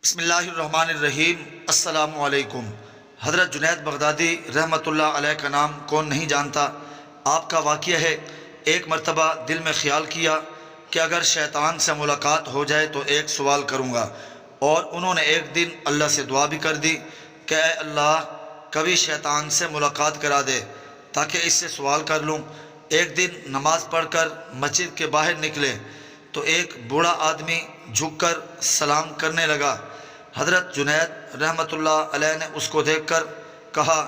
بسم اللہ الرحمن الرحیم۔ السلام علیکم۔ حضرت جنید بغدادی رحمۃ اللہ علیہ کا نام کون نہیں جانتا۔ آپ کا واقعہ ہے، ایک مرتبہ دل میں خیال کیا کہ اگر شیطان سے ملاقات ہو جائے تو ایک سوال کروں گا، اور انہوں نے ایک دن اللہ سے دعا بھی کر دی کہ اے اللہ کبھی شیطان سے ملاقات کرا دے تاکہ اس سے سوال کر لوں۔ ایک دن نماز پڑھ کر مسجد کے باہر نکلے تو ایک بوڑھا آدمی جھک کر سلام کرنے لگا۔ حضرت جنید رحمۃ اللہ علیہ نے اس کو دیکھ کر کہا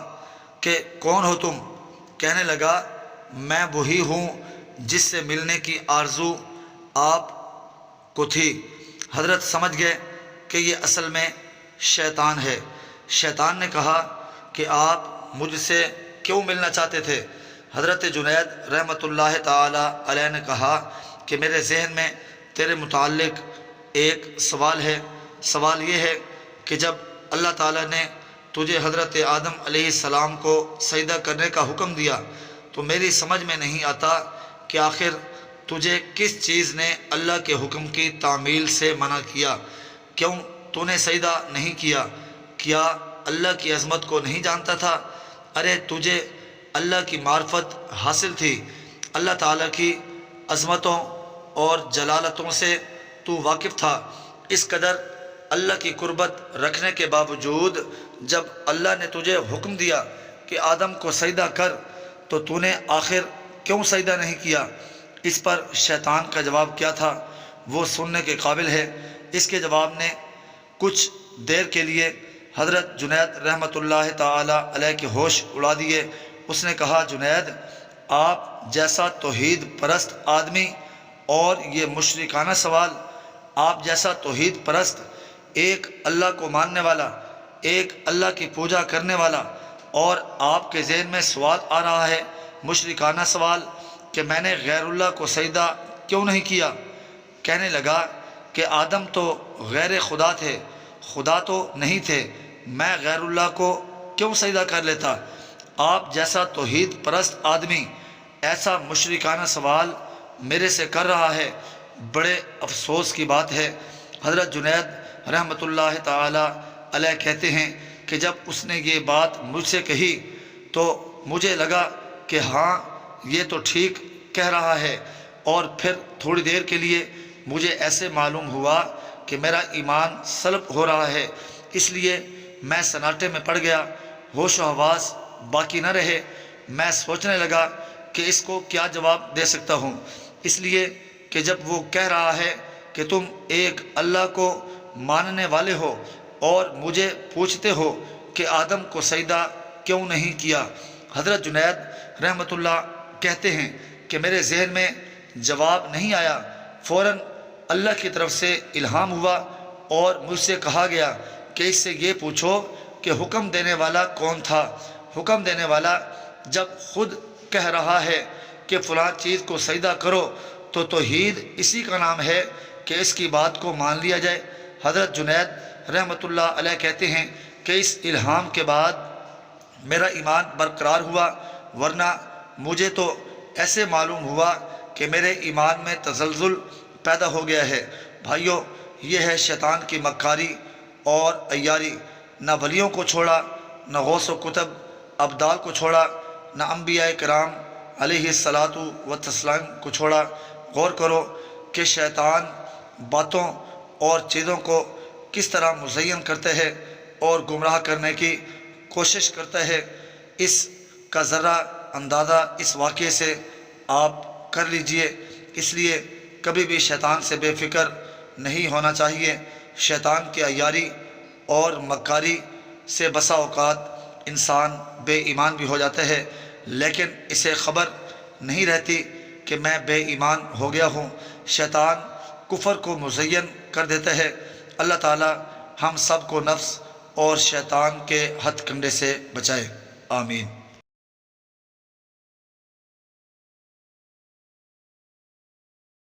کہ کون ہو تم؟ کہنے لگا میں وہی ہوں جس سے ملنے کی آرزو آپ کو تھی۔ حضرت سمجھ گئے کہ یہ اصل میں شیطان ہے۔ شیطان نے کہا کہ آپ مجھ سے کیوں ملنا چاہتے تھے؟ حضرت جنید رحمۃ اللہ تعالی علیہ نے کہا کہ میرے ذہن میں تیرے متعلق ایک سوال ہے۔ سوال یہ ہے کہ جب اللہ تعالیٰ نے تجھے حضرت آدم علیہ السلام کو سجدہ کرنے کا حکم دیا تو میری سمجھ میں نہیں آتا کہ آخر تجھے کس چیز نے اللہ کے حکم کی تعمیل سے منع کیا؟ کیوں تو نے سجدہ نہیں کیا؟ کیا اللہ کی عظمت کو نہیں جانتا تھا؟ ارے تجھے اللہ کی معرفت حاصل تھی، اللہ تعالیٰ کی عظمتوں اور جلالتوں سے تو واقف تھا۔ اس قدر اللہ کی قربت رکھنے کے باوجود جب اللہ نے تجھے حکم دیا کہ آدم کو سجدہ کر تو نے آخر کیوں سجدہ نہیں کیا؟ اس پر شیطان کا جواب کیا تھا وہ سننے کے قابل ہے۔ اس کے جواب نے کچھ دیر کے لیے حضرت جنید رحمۃ اللہ تعالی علیہ کے ہوش اڑا دیے۔ اس نے کہا جنید، آپ جیسا توحید پرست آدمی اور یہ مشرکانہ سوال، آپ جیسا توحید پرست، ایک اللہ کو ماننے والا، ایک اللہ کی پوجا کرنے والا، اور آپ کے ذہن میں سوال آ رہا ہے مشرکانہ سوال کہ میں نے غیر اللہ کو سجدہ کیوں نہیں کیا؟ کہنے لگا کہ آدم تو غیر خدا تھے، خدا تو نہیں تھے، میں غیر اللہ کو کیوں سجدہ کر لیتا؟ آپ جیسا توحید پرست آدمی ایسا مشرکانہ سوال میرے سے کر رہا ہے، بڑے افسوس کی بات ہے۔ حضرت جنید رحمۃ اللہ تعالی علیہ کہتے ہیں کہ جب اس نے یہ بات مجھ سے کہی تو مجھے لگا کہ ہاں یہ تو ٹھیک کہہ رہا ہے، اور پھر تھوڑی دیر کے لیے مجھے ایسے معلوم ہوا کہ میرا ایمان سلب ہو رہا ہے۔ اس لیے میں سناٹے میں پڑ گیا، ہوش و حواس باقی نہ رہے۔ میں سوچنے لگا کہ اس کو کیا جواب دے سکتا ہوں، اس لیے کہ جب وہ کہہ رہا ہے کہ تم ایک اللہ کو ماننے والے ہو اور مجھے پوچھتے ہو کہ آدم کو سجدہ کیوں نہیں کیا۔ حضرت جنید رحمۃ اللہ کہتے ہیں کہ میرے ذہن میں جواب نہیں آیا، فوراً اللہ کی طرف سے الہام ہوا اور مجھ سے کہا گیا کہ اس سے یہ پوچھو کہ حکم دینے والا کون تھا۔ حکم دینے والا جب خود کہہ رہا ہے کہ فلاں چیز کو سجدہ کرو تو توحید اسی کا نام ہے کہ اس کی بات کو مان لیا جائے۔ حضرت جنید رحمۃ اللہ علیہ کہتے ہیں کہ اس الہام کے بعد میرا ایمان برقرار ہوا، ورنہ مجھے تو ایسے معلوم ہوا کہ میرے ایمان میں تزلزل پیدا ہو گیا ہے۔ بھائیو، یہ ہے شیطان کی مکاری اور عیاری۔ نہ ولیوں کو چھوڑا، نہ غوث و کتب ابدال کو چھوڑا، نہ انبیاء کرام علیہ الصلاۃ والتسلیم کو چھوڑا۔ غور کرو کہ شیطان باتوں اور چیزوں کو کس طرح مزین کرتے ہے اور گمراہ کرنے کی کوشش کرتا ہے۔ اس کا ذرہ اندازہ اس واقعے سے آپ کر لیجئے۔ اس لیے کبھی بھی شیطان سے بے فکر نہیں ہونا چاہیے۔ شیطان کی عیاری اور مکاری سے بسا اوقات انسان بے ایمان بھی ہو جاتا ہے، لیکن اسے خبر نہیں رہتی کہ میں بے ایمان ہو گیا ہوں۔ شیطان کفر کو مزین کر دیتا ہے۔ اللہ تعالی ہم سب کو نفس اور شیطان کے ہتھ کنڈے سے بچائے، آمین۔